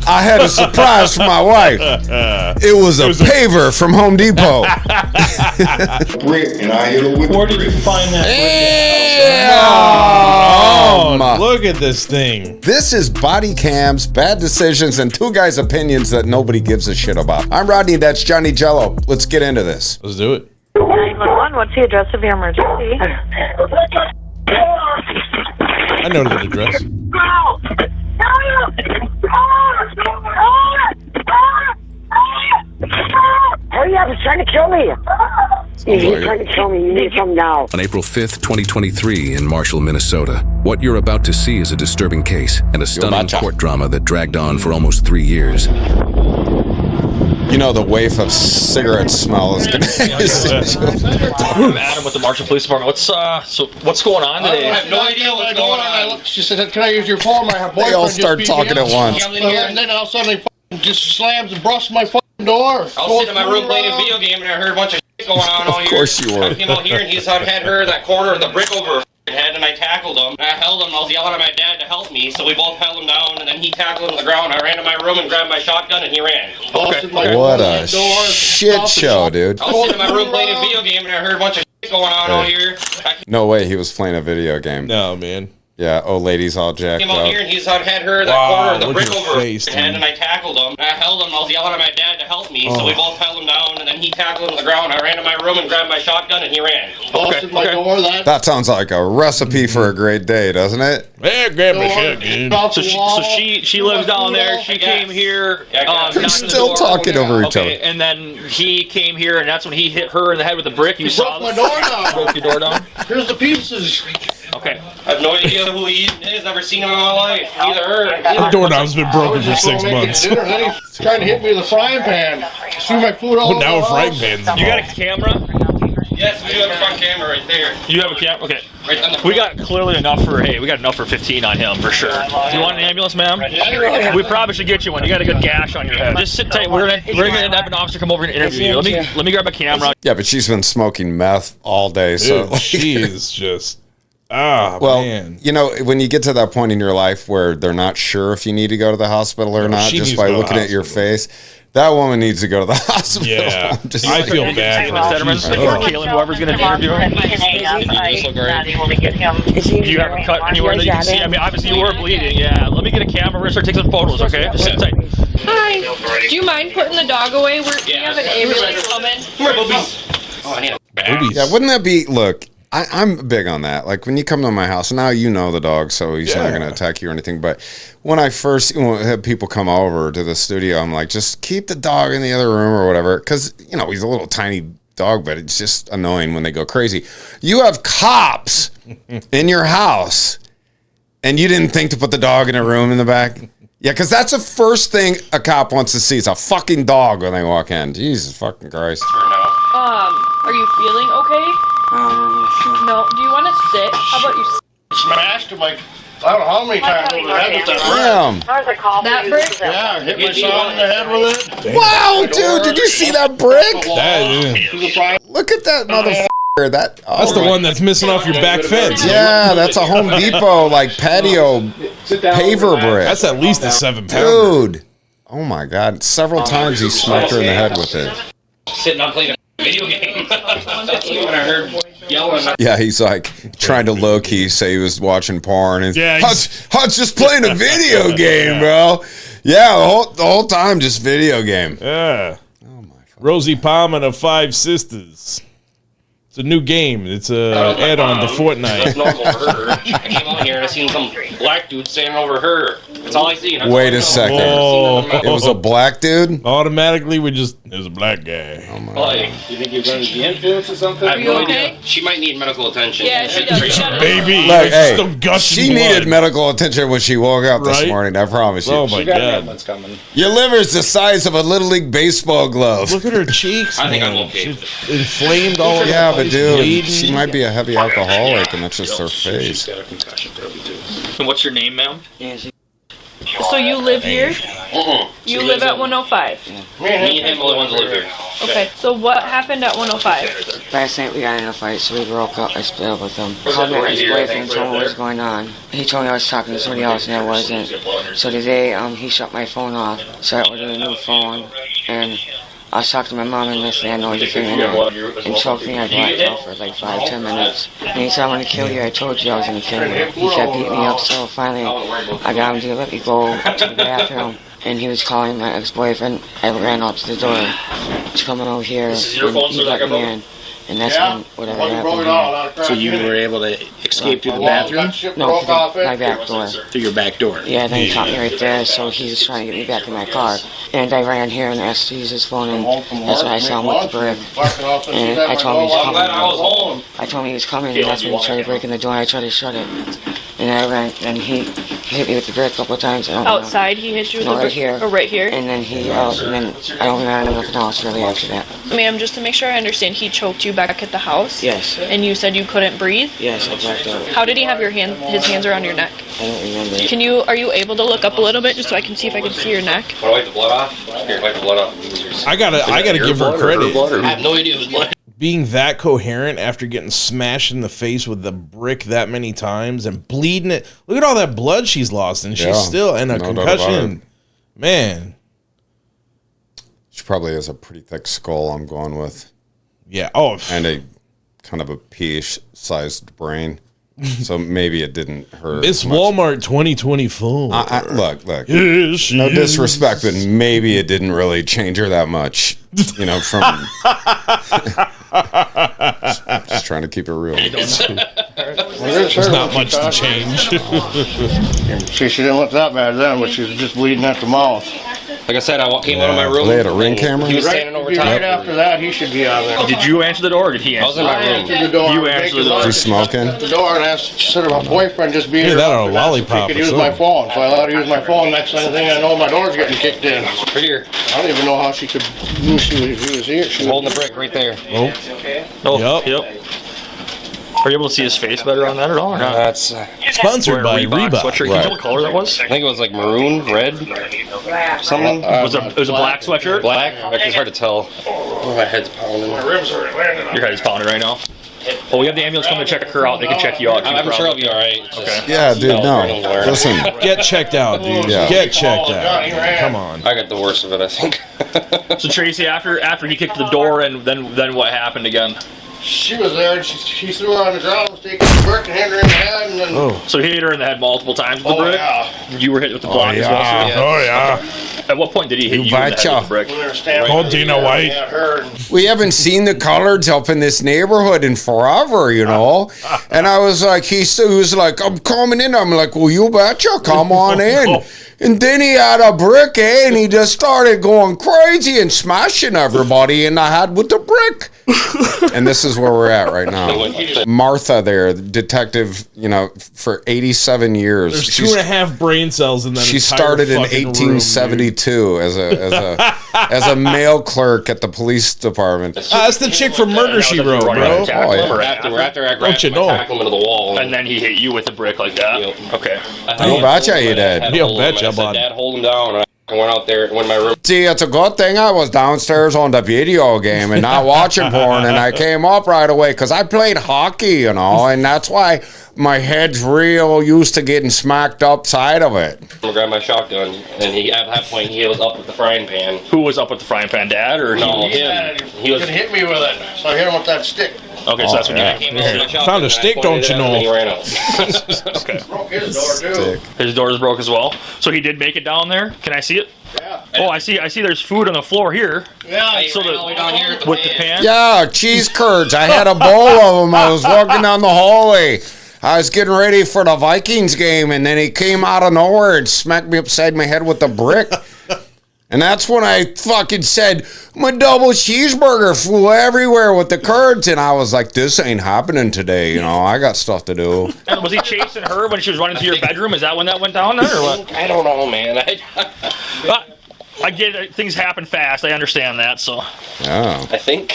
I had a surprise for my wife. It was a paver from Home Depot. Brick, and I hit her with Where did you find that? Damn. Look at this thing. This is body cams, bad decisions, and two guys' opinions that nobody gives a shit about. I'm Rodney, that's Johnny Jello. Let's get into this. Let's do it. 911, what's the address of your emergency? I know the address. Hurry up, he's trying to kill me. He's trying to kill me. You need to come now. On April 5th, 2023 in Marshall, Minnesota, what you're about to see is a disturbing case and a stunning court drama that dragged on for almost 3 years. You know, the waif of cigarette smell is gonna. I'm Adam with the Marshall Police Department. What's going on today? I have no idea what's going on. She said, "Can I use your phone?" My boyfriend They all start just beat talking me at up. once. And then all of a sudden, they just slams and busts my fucking door. I was sitting in my room playing a video game and I heard a bunch of shit going on all here. Of course you were. I came out here and he's had her in that corner of the brick over her head and I tackled him. And I held him and I was yelling at my dad to help me, so we both held him down and then he tackled him to the ground. I ran to my room and grabbed my shotgun and he ran. Okay. What a shit show, dude. I was sitting in my room playing a video game and I heard a bunch of shit going on all here. No way he was playing a video game. No, man. Yeah, old lady's all jacked Came out up. here and he's had her in that corner of the look brick at over her face, head dude. and I tackled him. And I held him and I was yelling at my dad to help me, so we both held him down and then he tackled him to the ground. I ran to my room and grabbed my shotgun and he ran. Busted my door. That sounds like a recipe for a great day, doesn't it? Yeah, grab my shotgun. So she lives down there. She came here. They're still talking over each other. And then he came here, and that's when he hit her in the head with the brick. You saw broke my door down. Broke your door down. Here's the pieces. Okay. I have no idea who he is. Never seen him in my life. Either her. The doorknob's been broken for 6 months. Dinner, and then he's trying to hit me with a frying pan. Threw my food all over Now a the frying house. pan's You got a camera? Yes, we do have a front camera right there. You have a camera? Okay. Right on the We got clearly enough for 15 on him for sure. Do you want an ambulance, ma'am? We probably should get you one. You got a good gash on your head. Just sit tight. We're gonna have an officer come over and interview you. Let me grab a camera. Yeah, but she's been smoking meth all day, so Dude, she is just... well, man. you know, when you get to that point in your life where they're not sure if you need to go to the hospital or not, she just needs by to go to looking the at your face, that woman needs to go to the hospital. Yeah, Just I like- feel bad for her. She's- Or Kaylin, whoever's gonna interview him. Do you have a cut anywhere that you can see? I mean, obviously you were bleeding. Yeah. Let me get a camera. We're gonna start taking some photos, okay? Just sit tight. Hi. Do you mind putting the dog away? We have an ambulance coming. Oh, I need a Boobies. Yeah, wouldn't that be? Look, I'm big on that. Like when you come to my house, now you know the dog, so he's not going to attack you or anything. But when I first had people come over to the studio, I'm like, just keep the dog in the other room or whatever, because you know he's a little tiny dog, but it's just annoying when they go crazy. You have cops in your house, and you didn't think to put the dog in a room in the back. Yeah, because that's the first thing a cop wants to see is a fucking dog when they walk in. Jesus fucking Christ. Are you feeling okay? No. Do you want to sit? How about you sit? Smashed him like, I don't know how many times over the head with that brick. Damn. That brick? Yeah, hit my son in the head with it. Wow, dude, did you see that brick? To the frying. Look at that motherfucker. That's the one that's missing off your back fence. Yeah, that's a Home Depot like patio paver brick. That's at least a 7-pounder. Dude. Oh my God. Several times he smacked her in the head with it. sitting up playing a video game. That's when I heard yelling. Yeah, he's like trying to low key say he was watching porn. And Yeah, Hut's just playing a video game, bro. Yeah, the whole time just video game. Yeah. Oh my. Rosie Palmer and the Five Sisters. It's a new game. It's a add-on to Fortnite. That's normal for her. I came out here and I seen some black dude standing over her. That's all I see. Wait a second. It was a black dude? Automatically, there's a black guy. Oh my. Like, You think you're going to the influence or something? I have you no okay? idea. She might need medical attention. Yeah, she does. She does. Baby, Look, it's hey, still gushing she needed blood. medical attention when she woke up this Right? morning. I promise you. Oh my God! What's coming? Your liver's the size of a little league baseball glove. Look at her cheeks. I think man. I'm okay. She's inflamed all over. Yeah, the but place, dude, bleeding. she might be a heavy alcoholic, and that's just her face. And what's your name, ma'am? So you live here? You live at 105? Me and him are the ones that live here. Okay, so what happened at 105? Last night we got in a fight, so we broke up. I split up with him. Called my ex-boyfriend and told me what was going on. He told me I was talking to somebody else and I wasn't. So today, he shut my phone off, so I ordered a new phone. And I was talking to my mom and listening, I know everything in there. And choked me, I blacked out for like 5-10 minutes. And he said, I'm gonna kill you. I told you I was gonna kill you. He kept beating me up, so finally I got him to let me go to the bathroom. And he was calling my ex-boyfriend. I ran out to the door to come over here, and he let me in. And that's when whatever happened. So you were able to escape through the bathroom? No, through my back door. Through your back door? Yeah, then he caught me right there, so he was trying to get me back in my car. And I ran here and asked to use his phone, and that's when I saw him with the brick. And I told him he was coming. I told him he was coming, and that's when he tried breaking the door. I tried to shut it. And I ran, and he hit me with the brick a couple of times. Outside, he hit you with the brick? Right here. Oh, right here? And then I don't remember nothing else really after that. Ma'am, just to make sure I understand, he choked you back at the house? Yes. And you said you couldn't breathe? Yes, I blacked out. How did he have his hands around your neck? I don't remember. Are you able to look up a little bit just so I can see if I can see your neck? Want to wipe the blood off? Here, wipe the blood off. I gotta give her credit. I have no idea it was blood. Being that coherent after getting smashed in the face with the brick that many times and bleeding it. Look at all that blood she's lost, and she's still in a concussion. Man. She probably has a pretty thick skull, I'm going with. Yeah. Oh. And a kind of a pea-sized brain. So maybe it didn't hurt. It's Walmart 2024. Look. Yes, no disrespect, but maybe it didn't really change her that much. You know, from just trying to keep it real. There's not much to change. She didn't look that bad then, but she was just bleeding at the mouth. Like I said, I came out of my room. They had a ring camera? He was standing over top. Right after that, he should be out there. Did you answer the door or did he answer the door? I was in my room. Answered the door. You answered the door. Was he smoking? The door and asked sort of a boyfriend just be here. That or a lollipop He could or use my something. phone, so I let her use my phone. Next thing I know, my door's getting kicked in. Right here. I don't even know how she could. She was here. She's holding the brick right there. Oh, yep. Are you able to see his face better on that at all? Or not? That's Sponsored by Reebok. Sweatshirt. Can you tell what color that was? I think it was like maroon, red, something. It was a black sweatshirt? Black? It's hard to tell. Oh, my head's pounding. My ribs are landing. Your head is pounding right now. Well, we have the ambulance coming to check her out. They can check you out. I'm sure I'll be alright. Okay. Yeah, dude, no. Listen. Get checked out, dude. Yeah. Get checked out. Come on. I got the worst of it, I think. So Tracy, after he kicked the door, and then what happened again? She was there and she threw her on the ground, was taking the brick and hit her in the head, and then. So he hit her in the head multiple times with the brick? Yeah. You were hit with the block as well, sir? Oh, yeah. At what point did he hit you in the head with the brick? When they were standing Call Dina White. We haven't seen the coloreds up in this neighborhood in forever, you know. And I was like, he was like, I'm coming in. I'm like, well, you betcha, come on in. And then he had a brick, and he just started going crazy and smashing everybody in the head with the brick. And this is where we're at right now. Martha there, the detective, you know, for 87 years. There's 2.5 brain cells in that. She started in 1872 as a mail clerk at the police department. That's the chick from Murder, She Wrote, bro. After I grabbed him, I tackled him into the wall. And then he hit you with a brick like that? Yep. Okay. You betcha he did. He'll betcha, I said, bud. Dad, hold him down. And I went out there and went in my room. See, it's a good thing I was downstairs on the video game and not watching porn, and I came up right away because I played hockey, you know, and that's why my head's real used to getting smacked upside of it. I grabbed my shotgun, and at that point, he was up with the frying pan. Who was up with the frying pan, Dad, or No, he? him. He was hit me with it, so I hit him with that stick. Okay, so that's when you Came over to the shotgun, Found a and I stick, pointed don't you at him, and know? he ran out. Okay. Broke his door too. His doors broke as well. So he did make it down there. Can I see it? Yeah. Oh, I see. There's food on the floor here. Yeah. He ran all the way down here With the pan. Yeah, cheese curds. I had a bowl of them. I was walking down the hallway. I was getting ready for the Vikings game, and then he came out of nowhere and smacked me upside my head with a brick. And that's when I fucking said, my double cheeseburger flew everywhere with the curds. And I was like, this ain't happening today. You know, I got stuff to do. And was he chasing her when she was running to your bedroom? Is that when that went down there, or what? I don't know, man. I get it. Things happen fast. I understand that. So. Yeah. I think.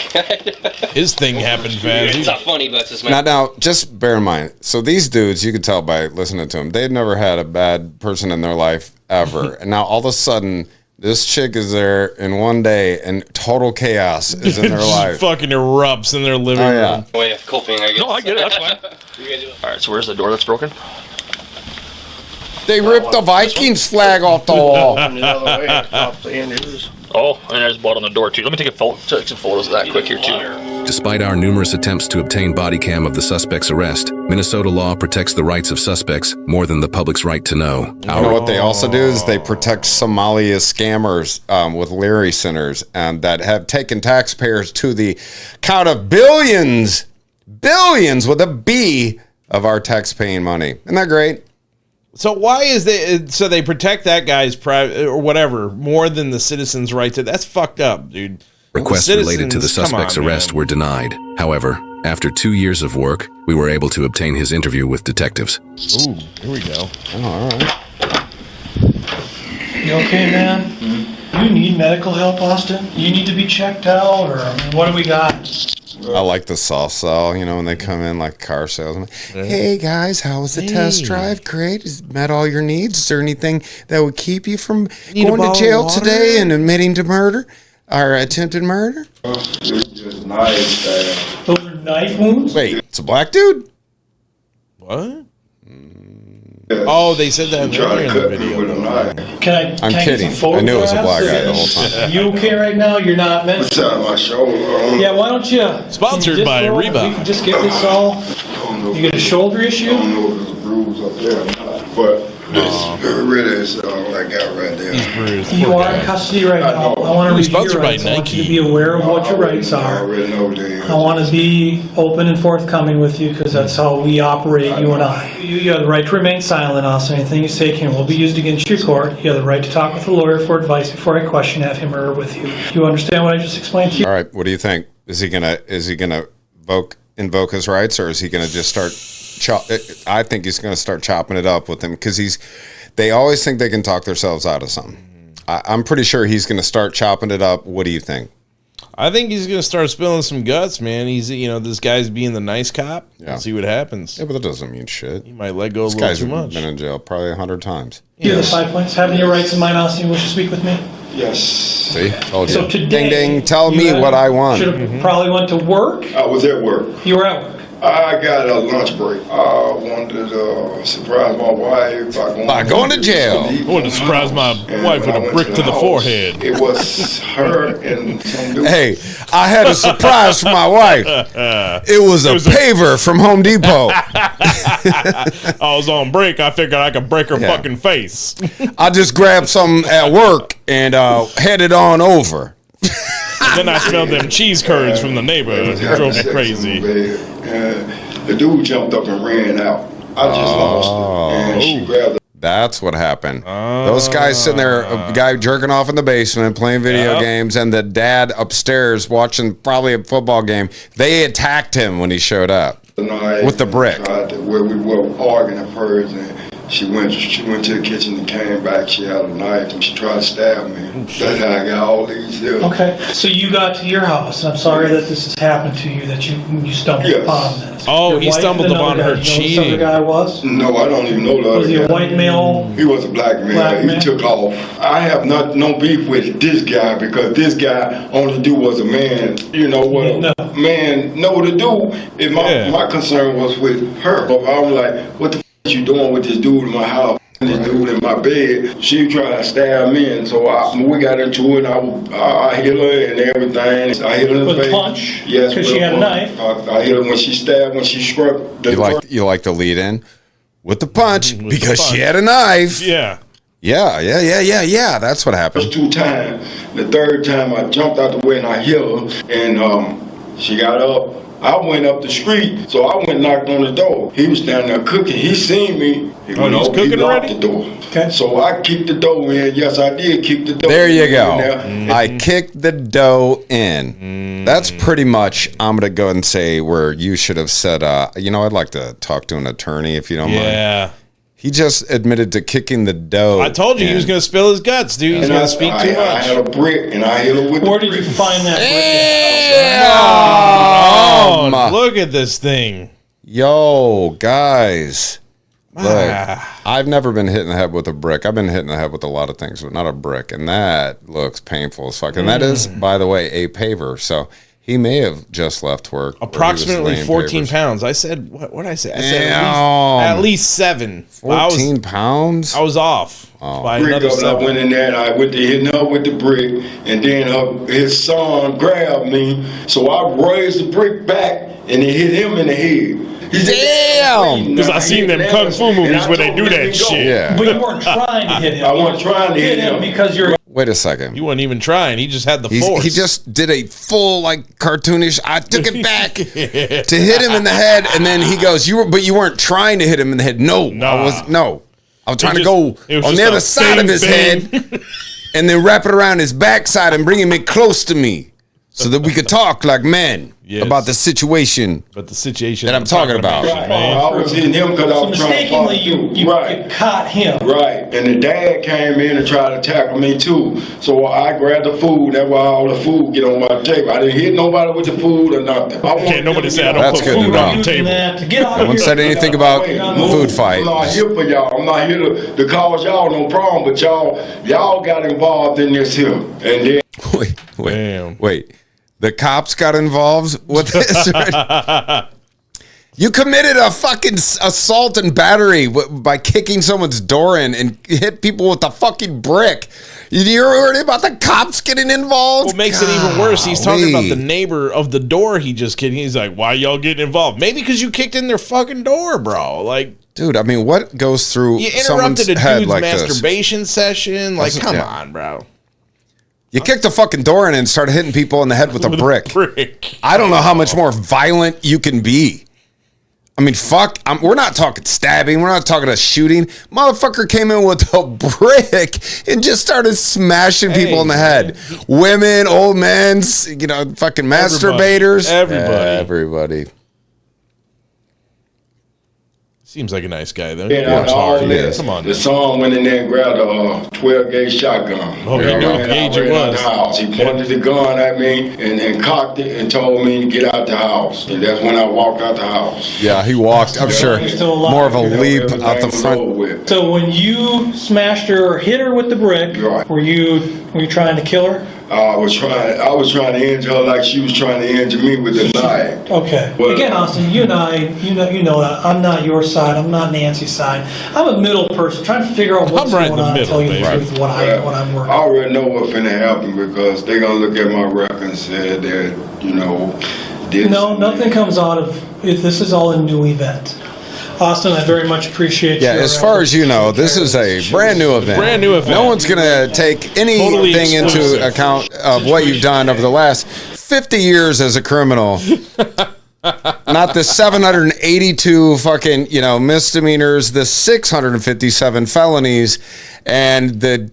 His thing happened fast. It's not funny, but it's just my... Now, just bear in mind. So these dudes, you could tell by listening to them, they'd never had a bad person in their life ever. And now all of a sudden, this chick is there in one day, and total chaos is in their life. Fucking erupts in their living room. Way of coping, I guess. No, I get it. That's fine. All right, so where's the door that's broken? They ripped the Vikings flag off the wall. Oh, and there's blood on the door, too. Let me take some photos of that quick here, too. Despite our numerous attempts to obtain body cam of the suspect's arrest, Minnesota law protects the rights of suspects more than the public's right to know. You know what they also do is they protect Somalia scammers with Leary centers that have taken taxpayers to the count of billions with a B of our tax-paying money. Isn't that great? So why is they protect that guy's private or whatever more than the citizens' right to? That's fucked up, dude. Requests related to the suspect's arrest were denied. However, after 2 years of work, we were able to obtain his interview with detectives. Ooh, here we go. Oh, all right. You okay, man? You need medical help, Austin? You need to be checked out, or what do we got? I like the soft sell, when they come in like car salesman. Hey guys, how was the test drive? Great. Has it met all your needs? Is there anything that would keep you from going to jail today and admitting to murder or attempted murder? Just knife. Those are knife wounds? Wait, it's a black dude? What? Oh, they said that in the video. Can I I'm kidding. I knew it was a black guy the whole time. You okay right now? You're not meant What's on my shoulder? Yeah, why don't you? Sponsored by Reba. We can just get this all. You get a shoulder issue? I don't know if there's a bruise up there or not, but this really is what I got right there. He's bruised. You are in custody right now. I want to read your rights. I want you to be aware of what your rights are. I already know that. I want to be open and forthcoming with you because that's how we operate, you and I. You have the right to remain silent, Austin. Anything you say will be used against your court. You have the right to talk with a lawyer for advice before I question him or her with you. You understand what I just explained to you? All right, what do you think? Is he gonna invoke his rights, or is he gonna just start? I think he's gonna start chopping it up with him because they always think they can talk themselves out of something. I'm pretty sure he's gonna start chopping it up. What do you think? I think he's gonna start spilling some guts, man. He's this guy's being the nice cop. Yeah. See what happens. Yeah, but that doesn't mean shit. He might let go a little too much. Been in jail probably 100 times. You have the 5 points. Having your rights in mind, Austin, you wish to speak with me? Yes. See? Told you. So today, ding, ding, tell me what I want. Should have probably went to work. I was at work. You were at work. I got a lunch break. I wanted to surprise my wife by going to jail. I wanted to surprise my wife with a brick to the forehead. It was her and some dude. Hey, I had a surprise for my wife. It was a paver from Home Depot. I was on break. I figured I could break her fucking face. I just grabbed some at work and headed on over. Then I smelled them cheese curds from the neighborhood. It drove me crazy. The dude jumped up and ran out. I just lost it. And she grabbed it. That's what happened. Those guys sitting there, a guy jerking off in the basement, playing video games, and the dad upstairs watching probably a football game. They attacked him when he showed up with the brick. Where we were arguing at first, and she went to the kitchen and came back. She had a knife and she tried to stab me. That's how I got all these. Okay, so you got to your house, and I'm sorry that this has happened to you. That you stumbled upon this. Oh, he stumbled upon her cheating. You know who the other guy was? No, I don't even know the other guy. Was he a white male? He was a black man. He took off. I have no beef with this guy because this guy only do was a man. You know what a man know to do. And my concern was with her. But I'm like, what the f you doing with this dude in my house? This dude in my bed, she tried to stab me, and so we got into it. I hit her and everything. I hit her in the face. With a punch? Yes, because she had a knife. I hit her when she stabbed, when she struck. You like the lead in with the punch because she had a knife. Yeah. Yeah. That's what happened. 2 times. The 3rd time, I jumped out the way and I hit her, and she got up. I went up the street, so I went and knocked on the door. He was standing there cooking. He seen me. He went over, he locked the door. Okay. So I kicked the dough in. Yes, I did kick the dough in. There you go. I kicked the dough in. That's pretty much, I'm going to go and say where you should have said, I'd like to talk to an attorney if you don't mind. Yeah. He just admitted to kicking the dough. I told you he was going to spill his guts, dude. He's going to speak too much. I had a brick, and I hit him with the brick. Where did you find that brick? Look at this thing. Yo, guys. Look, I've never been hit in the head with a brick. I've been hit in the head with a lot of things, but not a brick. And that looks painful as fuck. And that is, by the way, a paver. So he may have just left work. Approximately 14 pounds. I said, what did I say? I said at least 7. 14 pounds? I was off by another 7. I went in there and I went to hit her with the brick. And then his son grabbed me. So I raised the brick back and it hit him in the head. Damn! Because I seen them kung fu movies where they do that shit. Yeah. But you weren't trying to hit him. I wasn't trying to hit him because you're. Wait a second. You weren't even trying. He just had the force. He just did a full, like, cartoonish, I took it back to hit him in the head, and then he goes, but you weren't trying to hit him in the head. No. I was trying to go on the other side of his head and then wrap it around his backside and bring him in close to me so that we could talk like men. Yes. About the situation, that I'm talking about. Right. I was hitting him because I was trying to follow you caught him. Right, and the dad came in and tried to tackle me too. So I grabbed the food. That's why all the food get on my table. I didn't hit nobody with the food or nothing. Okay, nobody said I don't put food on the table. No one said anything about food fight. I'm not here for y'all. I'm not here to cause y'all no problem. But y'all got involved in this here, and then wait. The cops got involved with this? You committed a fucking assault and battery by kicking someone's door in and hit people with a fucking brick. You're worried about the cops getting involved? What makes it even worse, he's talking about the neighbor of the door he just kicked. He's like, why y'all getting involved? Maybe because you kicked in their fucking door, bro. Like, dude, I mean, what goes through someone's head like this? You interrupted a dude's masturbation session. Like, come on, bro. You kicked the fucking door in and started hitting people in the head with a brick. I don't know how much more violent you can be. I mean, fuck. We're not talking stabbing. We're not talking a shooting. Motherfucker came in with a brick and just started smashing people in the head. Women, old men, fucking masturbators. Everybody. Seems like a nice guy, though. Yeah, come on. The son went in there and grabbed a 12-gauge shotgun. Oh, he knew what gauge it was. The house. He pointed the gun at me and cocked it and told me to get out the house. And that's when I walked out the house. Yeah, he walked, I'm sure, more of a leap out the front. So when you smashed her or hit her with the brick, were you trying to kill her? I was trying to injure her like she was trying to injure me with a knife. Okay. But again, Austin, you and I, you know that I'm not your side. I'm not Nancy's side. I'm a middle person trying to figure out what's going on and tell you the truth what I'm working. I already know what's going to happen because they're going to look at my record and say that, No, nothing comes out of it. This is all a new event. Austin, I very much appreciate your as far as you know, this is a brand new event. No one's going to take anything into account of what you've done over the last 50 years as a criminal. Not the 782 fucking, misdemeanors, the 657 felonies, and the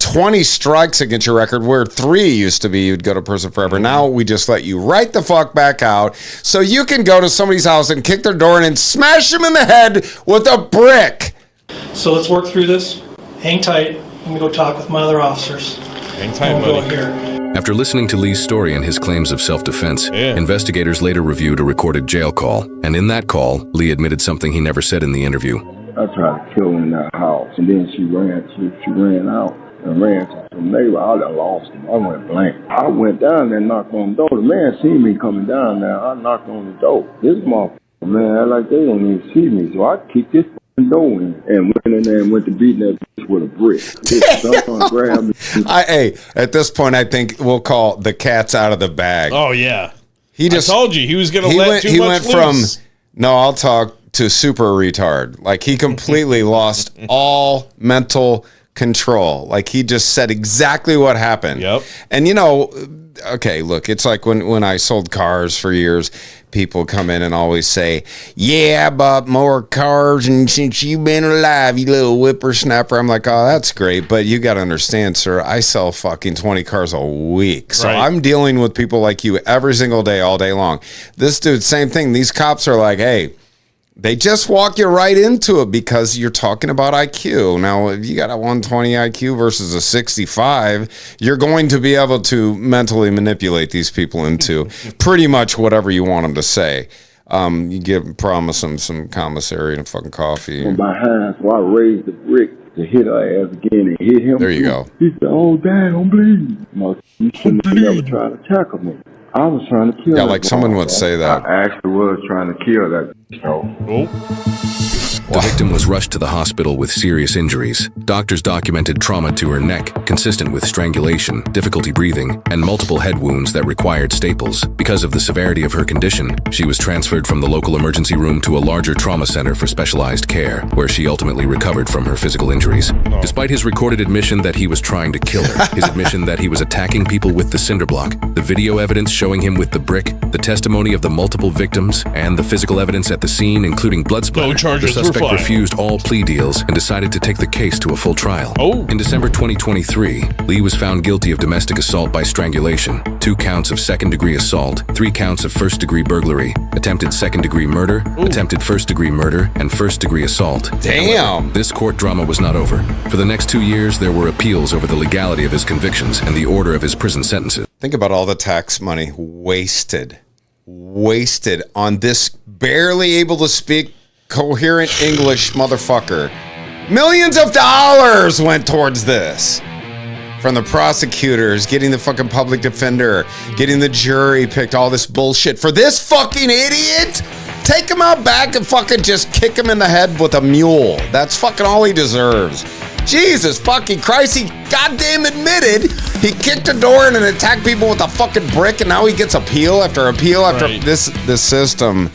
20 strikes against your record, where 3 used to be you'd go to prison forever. Now we just let you right the fuck back out so you can go to somebody's house and kick their door in and smash them in the head with a brick. So let's work through this. Hang tight. Let me go talk with my other officers. Hang tight, buddy. After listening to Lee's story and his claims of self-defense, investigators later reviewed a recorded jail call. And in that call, Lee admitted something he never said in the interview. I tried to kill her in that house, and then she ran out and ran to some neighbor. I lost him. I went blank. I went down there and knocked on the door. The man seen me coming down there. I knocked on the door. This motherfucker, man, like they don't even see me. So I kicked this door in and went in there and went to beating that bitch with a brick. Someone grabbed me. At this point, I think we'll call the cat's out of the bag. Oh, yeah. I told you he was going to let too much loose. From, no, I'll talk, to super retard. Like, he completely lost all mental control. Like, he just said exactly what happened. Yep. And, okay, look, it's like when I sold cars for years, people come in and always say, yeah, I bought more cars and since you've been alive, you little whippersnapper. I'm like, oh, that's great. But you got to understand, sir, I sell fucking 20 cars a week. So I'm dealing with people like you every single day, all day long. This dude, same thing. These cops are like, hey, they just walk you right into it because you're talking about IQ. Now, if you got a 120 IQ versus a 65, you're going to be able to mentally manipulate these people into pretty much whatever you want them to say. You promise him some commissary and fucking coffee. From behind, so I raised the brick to hit her ass again and hit him. There you go. He said, "Oh, Dad, I'm bleeding." You shouldn't have never tried to tackle me. I was trying to kill. Yeah, like someone would say that. I actually was trying to kill that. The victim was rushed to the hospital with serious injuries. Doctors documented trauma to her neck, consistent with strangulation, difficulty breathing, and multiple head wounds that required staples. Because of the severity of her condition, she was transferred from the local emergency room to a larger trauma center for specialized care, where she ultimately recovered from her physical injuries. Despite his recorded admission that he was trying to kill her, his admission that he was attacking people with the cinder block, the video evidence showing him with the brick, the testimony of the multiple victims, and the physical evidence at the scene, including blood splatter, the suspect refused all plea deals and decided to take the case to a full trial. In December 2023, Lee was found guilty of domestic assault by strangulation, 2 counts of second-degree assault, 3 counts of first-degree burglary, attempted second-degree murder, attempted first-degree murder, and first-degree assault. Damn! This court drama was not over. For the next 2 years, there were appeals over the legality of his convictions and the order of his prison sentences. Think about all the tax money wasted on this barely able to speak coherent English motherfucker. Millions of dollars went towards this. From the prosecutors, getting the fucking public defender, getting the jury picked, all this bullshit for this fucking idiot. Take him out back and fucking just kick him in the head with a mule. That's fucking all he deserves. Jesus fucking Christ, he goddamn admitted he kicked a door in and attacked people with a fucking brick, and now he gets appeal after appeal after this system.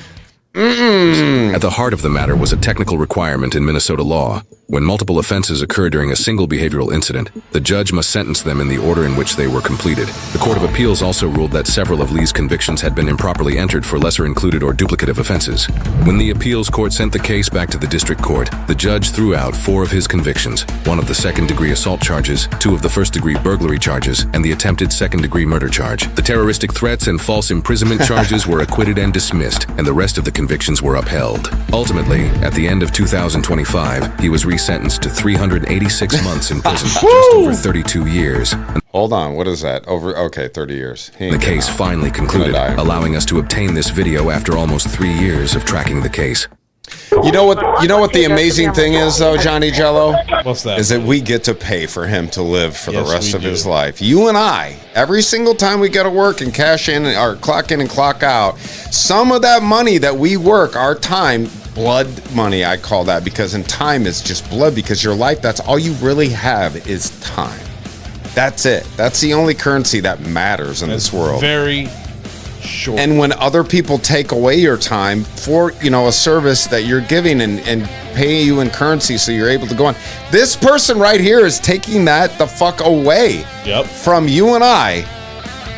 At the heart of the matter was a technical requirement in Minnesota law. When multiple offenses occur during a single behavioral incident, the judge must sentence them in the order in which they were completed. The Court of Appeals also ruled that several of Lee's convictions had been improperly entered for lesser included or duplicative offenses. When the appeals court sent the case back to the district court, the judge threw out 4 of his convictions, 1 of the second-degree assault charges, 2 of the first-degree burglary charges, and the attempted second-degree murder charge. The terroristic threats and false imprisonment charges were acquitted and dismissed, and the rest of the convictions were upheld. Ultimately, at the end of 2025, he was resentenced to 386 months in prison, just over 32 years. Hold on, what is that? 30 years. The case finally concluded, allowing us to obtain this video after almost 3 years of tracking the case. You know what the amazing thing is, though, Johnny Jello? What's that? Is that we get to pay for him to live for the rest of his life. You and I, every single time we go to work and cash in or clock in and clock out, some of that money that we work, our time, blood money, I call that, because in time is just blood, because your life, that's all you really have is time. That's it. That's the only currency that matters in this world. Very short. And when other people take away your time for, a service that you're giving and pay you in currency so you're able to go on. This person right here is taking that the fuck away from you and I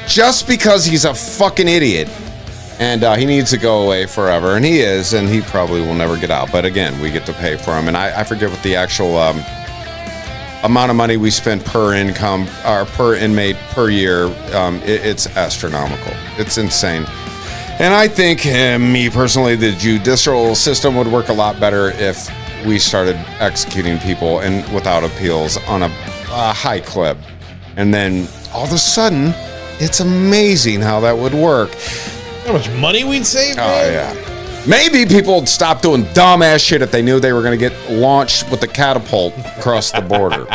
just because he's a fucking idiot. And he needs to go away forever. And he is, and he probably will never get out. But again, we get to pay for him. And I forget what the actual amount of money we spend per income or per inmate per year. It's astronomical. It's insane. And I think, me personally, the judicial system would work a lot better if we started executing people and without appeals on a high clip. And then all of a sudden, it's amazing how that would work. How much money we'd save, man? Oh, yeah. Maybe people would stop doing dumbass shit if they knew they were going to get launched with a catapult across the border.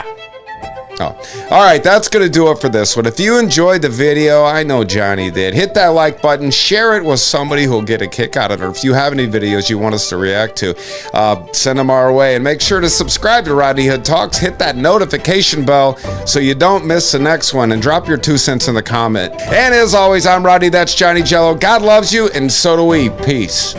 All right, that's going to do it for this one. If you enjoyed the video, I know Johnny did, hit that like button, share it with somebody who'll get a kick out of it. Or if you have any videos you want us to react to, send them our way. And make sure to subscribe to Rodney Hood Talks. Hit that notification bell so you don't miss the next one. And drop your 2 cents in the comment. And as always, I'm Rodney. That's Johnny Jello. God loves you, and so do we. Peace.